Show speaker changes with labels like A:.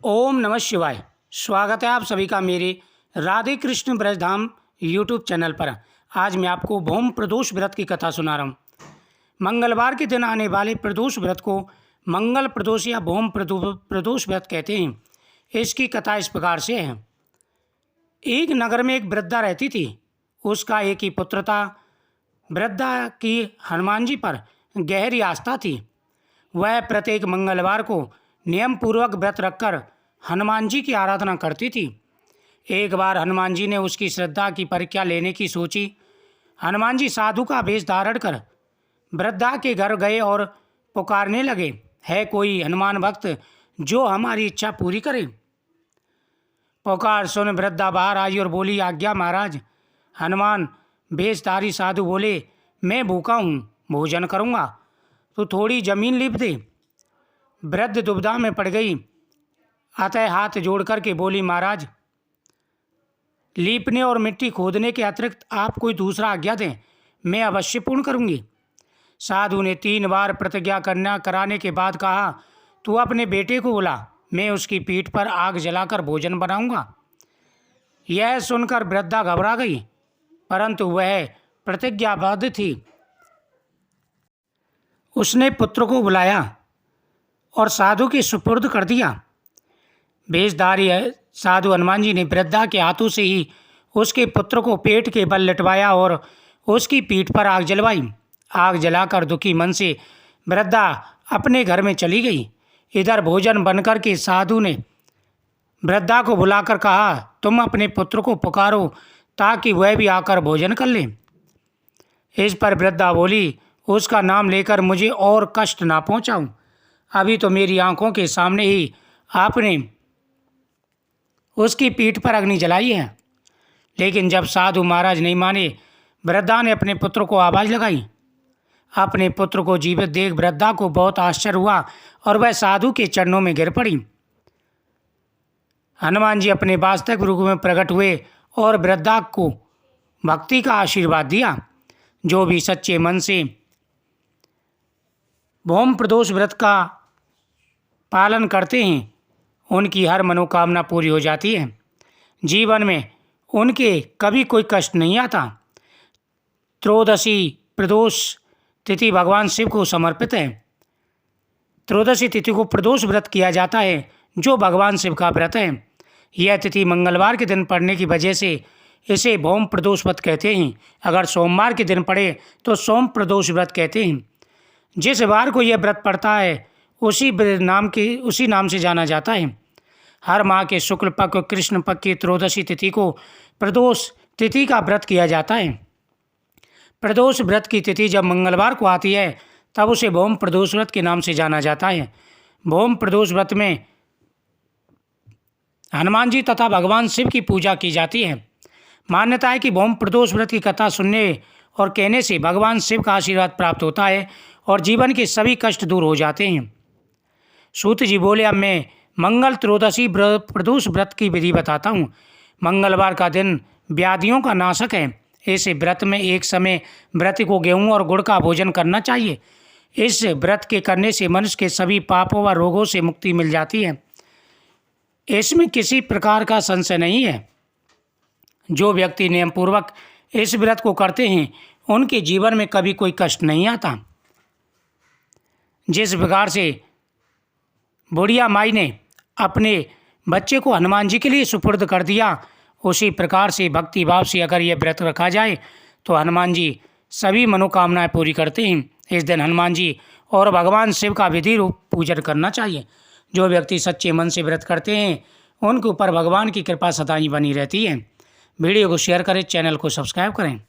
A: ओम नमः शिवाय। स्वागत है आप सभी का मेरे राधे कृष्ण ब्रजधाम यूट्यूब चैनल पर। आज मैं आपको भौम प्रदोष व्रत की कथा सुना रहा हूँ। मंगलवार के दिन आने वाले प्रदोष व्रत को मंगल प्रदोष या भौम प्रदोष व्रत कहते हैं। इसकी कथा इस प्रकार से है। एक नगर में एक वृद्धा रहती थी। उसका एक ही पुत्र था। वृद्धा की हनुमान जी पर गहरी आस्था थी। वह प्रत्येक मंगलवार को नियम पूर्वक व्रत रखकर हनुमान जी की आराधना करती थी। एक बार हनुमान जी ने उसकी श्रद्धा की परीक्षा लेने की सोची। हनुमान जी साधु का वेश धारण कर वृद्धा के घर गए और पुकारने लगे, है कोई हनुमान भक्त जो हमारी इच्छा पूरी करे। पुकार सुन वृद्धा बाहर आई और बोली, आज्ञा महाराज। हनुमान वेशधारी साधु बोले, मैं भूखा हूँ, भोजन करूँगा, तो थोड़ी जमीन लीप दे। वृद्ध दुविधा में पड़ गई, अतः हाथ जोड़ करके बोली, महाराज लीपने और मिट्टी खोदने के अतिरिक्त आप कोई दूसरा आज्ञा दें, मैं अवश्य पूर्ण करूंगी। साधु ने 3 बार प्रतिज्ञा कराने के बाद कहा, तू अपने बेटे को बुला, मैं उसकी पीठ पर आग जलाकर भोजन बनाऊंगा। यह सुनकर वृद्धा घबरा गई, परंतु वह प्रतिज्ञाबद्ध थी। उसने पुत्र को बुलाया और साधु के सुपुर्द कर दिया। वेशधारी साधु हनुमान जी ने वृद्धा के हाथों से ही उसके पुत्र को पेट के बल लिटवाया और उसकी पीठ पर आग जलवाई। आग जलाकर दुखी मन से वृद्धा अपने घर में चली गई। इधर भोजन बनकर के साधु ने वृद्धा को बुलाकर कहा, तुम अपने पुत्र को पुकारो ताकि वह भी आकर भोजन कर ले। इस पर वृद्धा बोली, उसका नाम लेकर मुझे और कष्ट ना पहुँचाऊँ। अभी तो मेरी आंखों के सामने ही आपने उसकी पीठ पर अग्नि जलाई है। लेकिन जब साधु महाराज नहीं माने, वृद्धा ने अपने पुत्र को आवाज़ लगाई। अपने पुत्र को जीवित देख वृद्धा को बहुत आश्चर्य हुआ और वह साधु के चरणों में गिर पड़ी। हनुमान जी अपने वास्तविक रूप में प्रकट हुए और वृद्धा को भक्ति का आशीर्वाद दिया। जो भी सच्चे मन से भौम प्रदोष व्रत का पालन करते हैं, उनकी हर मनोकामना पूरी हो जाती है। जीवन में उनके कभी कोई कष्ट नहीं आता। त्रयोदशी प्रदोष तिथि भगवान शिव को समर्पित है। त्रयोदशी तिथि को प्रदोष व्रत किया जाता है, जो भगवान शिव का व्रत है। यह तिथि मंगलवार के दिन पड़ने की वजह से इसे भौम प्रदोष व्रत कहते हैं। अगर सोमवार के दिन पड़े तो सोम प्रदोष व्रत कहते हैं। जिस वार को यह व्रत पड़ता है उसी नाम से जाना जाता है। हर माह के शुक्ल पक्ष और कृष्ण पक्ष की त्रयोदशी तिथि को प्रदोष तिथि का व्रत किया जाता है। प्रदोष व्रत की तिथि जब मंगलवार को आती है तब उसे भौम प्रदोष व्रत के नाम से जाना जाता है। भौम प्रदोष व्रत में हनुमान जी तथा भगवान शिव की पूजा की जाती है। मान्यता है कि भौम प्रदोष व्रत की कथा सुनने और कहने से भगवान शिव का आशीर्वाद प्राप्त होता है और जीवन के सभी कष्ट दूर हो जाते हैं। सूत जी बोले, अब मैं मंगल त्रयोदशी प्रदोष व्रत की विधि बताता हूँ। मंगलवार का दिन व्याधियों का नाशक है। इस व्रत में एक समय व्रत को गेहूँ और गुड़ का भोजन करना चाहिए। इस व्रत के करने से मनुष्य के सभी पापों व रोगों से मुक्ति मिल जाती है। इसमें किसी प्रकार का संशय नहीं है। जो व्यक्ति नियम पूर्वक इस व्रत को करते हैं उनके जीवन में कभी कोई कष्ट नहीं आता। जिस प्रकार से बुढ़िया माई ने अपने बच्चे को हनुमान जी के लिए सुपुर्द कर दिया, उसी प्रकार से भक्ति भाव से अगर यह व्रत रखा जाए तो हनुमान जी सभी मनोकामनाएं पूरी करते हैं। इस दिन हनुमान जी और भगवान शिव का विधि रूप पूजन करना चाहिए। जो व्यक्ति सच्चे मन से व्रत करते हैं उनके ऊपर भगवान की कृपा सदा ही बनी रहती है। वीडियो को शेयर करें, चैनल को सब्सक्राइब करें।